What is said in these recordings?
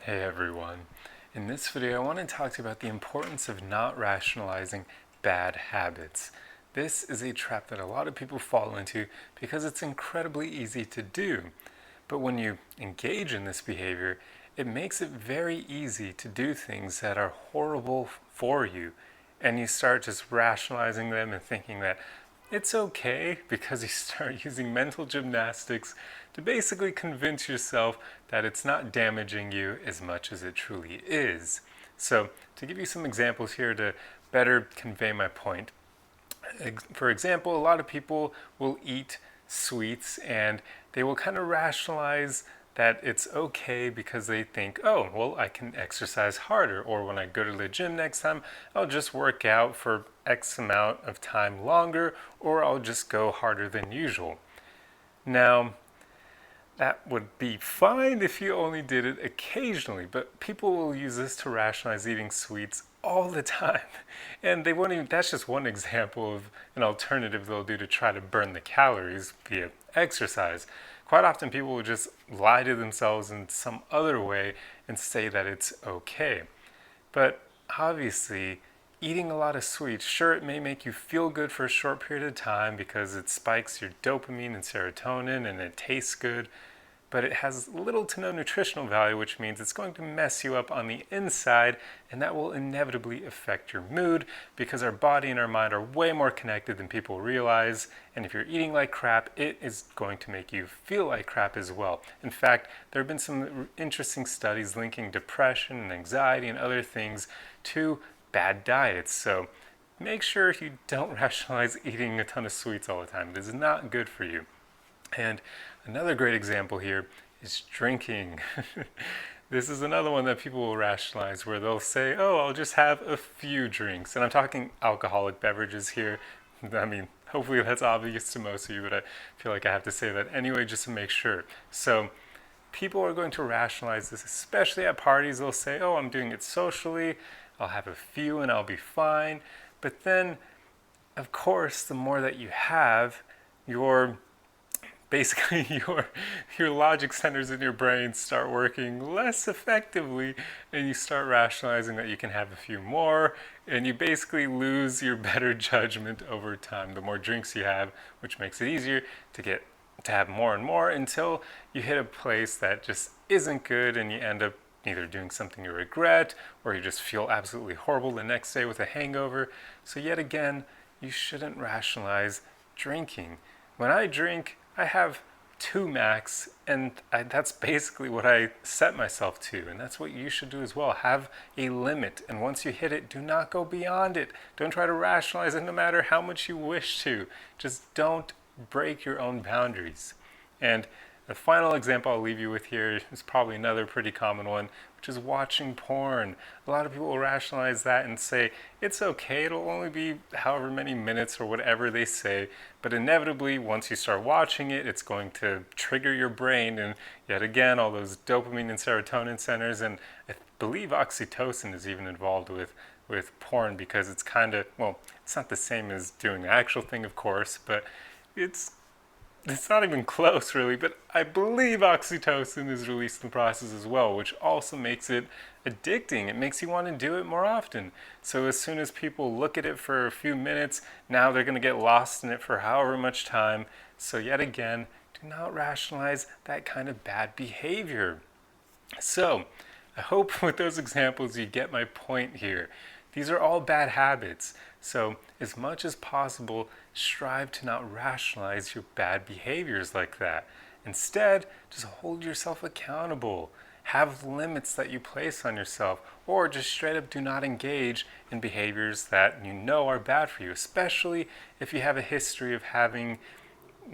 Hey everyone. In this video, I want to talk to you about the importance of not rationalizing bad habits. This is a trap that a lot of people fall into because it's incredibly easy to do. But when you engage in this behavior, it makes it very easy to do things that are horrible for you. And you start just rationalizing them and thinking that it's okay because you start using mental gymnastics to basically convince yourself that it's not damaging you as much as it truly is. So, to give you some examples here to better convey my point, for example, a lot of people will eat sweets and they will kind of rationalize that it's okay because they think, oh, well, I can exercise harder, or when I go to the gym next time, I'll just work out for X amount of time longer, or I'll just go harder than usual. Now, that would be fine if you only did it occasionally, but people will use this to rationalize eating sweets all the time. And they won't even, that's just one example of an alternative they'll do to try to burn the calories via exercise. Quite often people will just lie to themselves in some other way and say that it's okay. But obviously, eating a lot of sweets, sure, it may make you feel good for a short period of time because it spikes your dopamine and serotonin and it tastes good, but it has little to no nutritional value, which means it's going to mess you up on the inside, and that will inevitably affect your mood because our body and our mind are way more connected than people realize. And if you're eating like crap, it is going to make you feel like crap as well. In fact, there have been some interesting studies linking depression and anxiety and other things to bad diets. So make sure you don't rationalize eating a ton of sweets all the time. It is not good for you. And another great example here is drinking. This is another one that people will rationalize where they'll say, oh, I'll just have a few drinks. And I'm talking alcoholic beverages here. I mean, hopefully that's obvious to most of you, but I feel like I have to say that anyway just to make sure. So people are going to rationalize this, especially at parties. They'll say, oh, I'm doing it socially. I'll have a few and I'll be fine. But then, of course, the more that you have, your basically your logic centers in your brain start working less effectively, and you start rationalizing that you can have a few more, and you basically lose your better judgment over time the more drinks you have, which makes it easier to have more and more until you hit a place that just isn't good, and you end up either doing something you regret or you just feel absolutely horrible the next day with a hangover. So yet again, you shouldn't rationalize drinking. When I drink, I have two max, and that's basically what I set myself to, and that's what you should do as well. Have a limit, and once you hit it, do not go beyond it. Don't try to rationalize it no matter how much you wish to. Just don't break your own boundaries. And the final example I'll leave you with here is probably another pretty common one, which is watching porn. A lot of people will rationalize that and say, it's okay, it'll only be however many minutes or whatever they say, but inevitably, once you start watching it, it's going to trigger your brain, and yet again, all those dopamine and serotonin centers, and I believe oxytocin is even involved with porn because it's kind of, well, it's not the same as doing the actual thing, of course, but it's not even close really, but I believe oxytocin is released in the process as well, which also makes it addicting. It makes you want to do it more often. So as soon as people look at it for a few minutes, now they're going to get lost in it for however much time. So yet again, do not rationalize that kind of bad behavior. So I hope with those examples you get my point here. These are all bad habits. So as much as possible, strive to not rationalize your bad behaviors like that. Instead, just hold yourself accountable. Have limits that you place on yourself, or just straight up do not engage in behaviors that you know are bad for you, especially if you have a history of having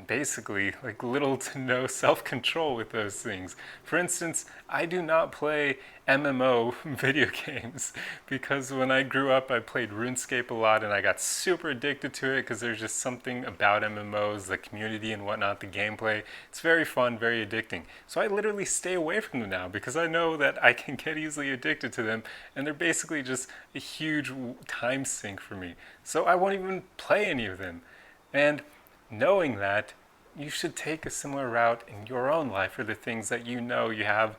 basically like little to no self-control with those things. For instance, I do not play MMO video games because when I grew up I played RuneScape a lot and I got super addicted to it because there's just something about MMOs, the community and whatnot, the gameplay. It's very fun, very addicting. So I literally stay away from them now because I know that I can get easily addicted to them and they're basically just a huge time sink for me. So I won't even play any of them. And knowing that, you should take a similar route in your own life for the things that you know you have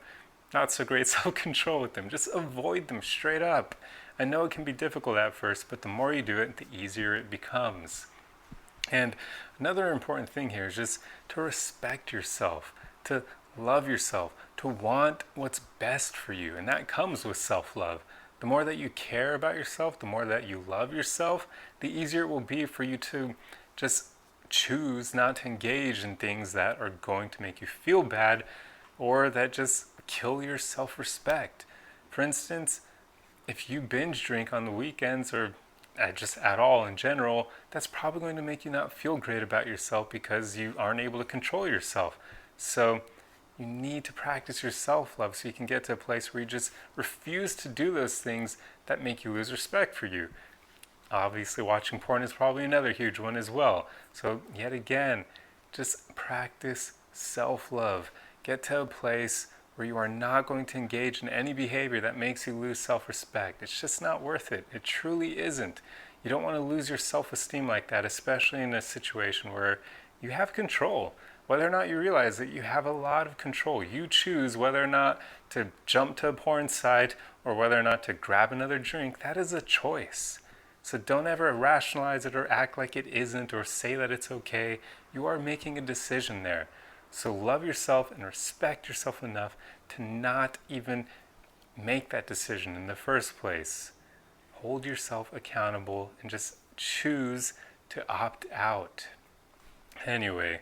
not so great self-control with them. Just avoid them straight up. I know it can be difficult at first, but the more you do it, the easier it becomes. And another important thing here is just to respect yourself, to love yourself, to want what's best for you. And that comes with self-love. The more that you care about yourself, the more that you love yourself, the easier it will be for you to just choose not to engage in things that are going to make you feel bad or that just kill your self-respect. For instance, if you binge drink on the weekends or just at all in general, that's probably going to make you not feel great about yourself because you aren't able to control yourself. So you need to practice your self-love so you can get to a place where you just refuse to do those things that make you lose respect for you. Obviously, watching porn is probably another huge one as well. So yet again, just practice self-love. Get to a place where you are not going to engage in any behavior that makes you lose self-respect. It's just not worth it. It truly isn't. You don't want to lose your self-esteem like that, especially in a situation where you have control. Whether or not you realize that you have a lot of control. You choose whether or not to jump to a porn site or whether or not to grab another drink. That is a choice. So don't ever rationalize it or act like it isn't or say that it's okay. You are making a decision there. So love yourself and respect yourself enough to not even make that decision in the first place. Hold yourself accountable and just choose to opt out. Anyway,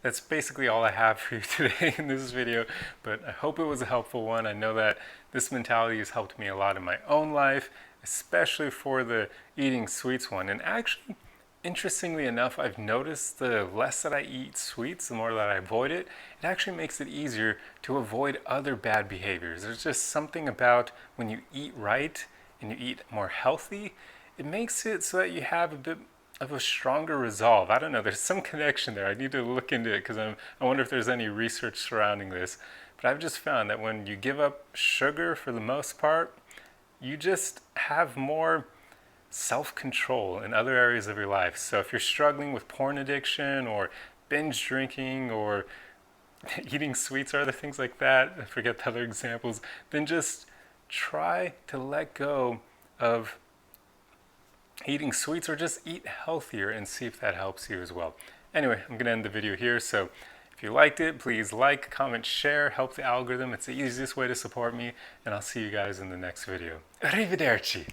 that's basically all I have for you today in this video, but I hope it was a helpful one. I know that this mentality has helped me a lot in my own life, especially for the eating sweets one. And actually, interestingly enough, I've noticed the less that I eat sweets, the more that I avoid it, it actually makes it easier to avoid other bad behaviors. There's just something about when you eat right and you eat more healthy, it makes it so that you have a bit of a stronger resolve. I don't know, there's some connection there. I need to look into it because I wonder if there's any research surrounding this. But I've just found that when you give up sugar for the most part, you just have more self-control in other areas of your life. So if you're struggling with porn addiction or binge drinking or eating sweets or other things like that, I forget the other examples, then just try to let go of eating sweets or just eat healthier and see if that helps you as well. Anyway, I'm going to end the video here. So if you liked it, please like, comment, share, help the algorithm. It's the easiest way to support me, and I'll see you guys in the next video. Arrivederci!